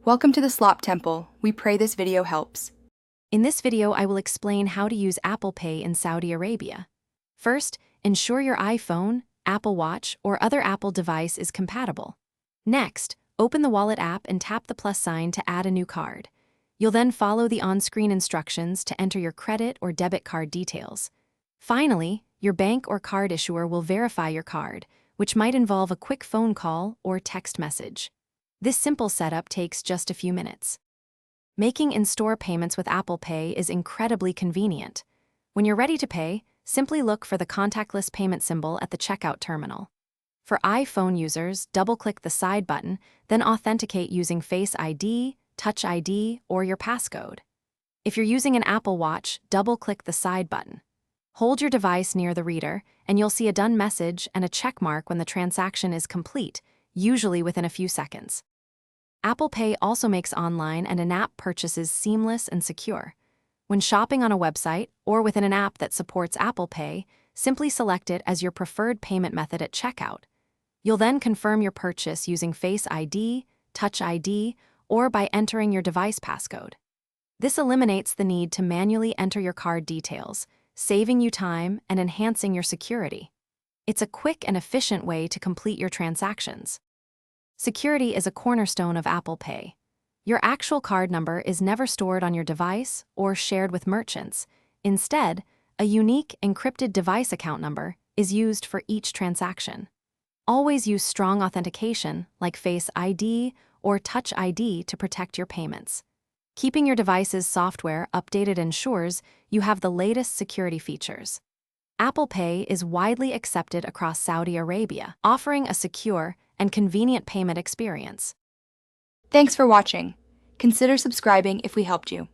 Welcome to the Slop Temple. We pray this video helps. In this video, I will explain how to use Apple Pay in Saudi Arabia. First, ensure your iPhone, Apple Watch, or other Apple device is compatible. Next, open the wallet app and tap the plus sign to add a new card. You'll then follow the on-screen instructions to enter your credit or debit card details. Finally, your bank or card issuer will verify your card, which might involve a quick phone call or text message. This simple setup takes just a few minutes. Making in-store payments with Apple Pay is incredibly convenient. When you're ready to pay, simply look for the contactless payment symbol at the checkout terminal. For iPhone users, double-click the side button, then authenticate using Face ID, Touch ID, or your passcode. If you're using an Apple Watch, double-click the side button. Hold your device near the reader, and you'll see a done message and a check mark when the transaction is complete, usually within a few seconds. Apple Pay also makes online and in-app purchases seamless and secure. When shopping on a website or within an app that supports Apple Pay, simply select it as your preferred payment method at checkout. You'll then confirm your purchase using Face ID, Touch ID, or by entering your device passcode. This eliminates the need to manually enter your card details, saving you time and enhancing your security. It's a quick and efficient way to complete your transactions. Security is a cornerstone of Apple Pay. Your actual card number is never stored on your device or shared with merchants. Instead, a unique encrypted device account number is used for each transaction. Always use strong authentication like Face ID or Touch ID to protect your payments. Keeping your device's software updated ensures you have the latest security features. Apple Pay is widely accepted across Saudi Arabia, offering a secure and convenient payment experience. Thanks for watching. Consider subscribing if we helped you.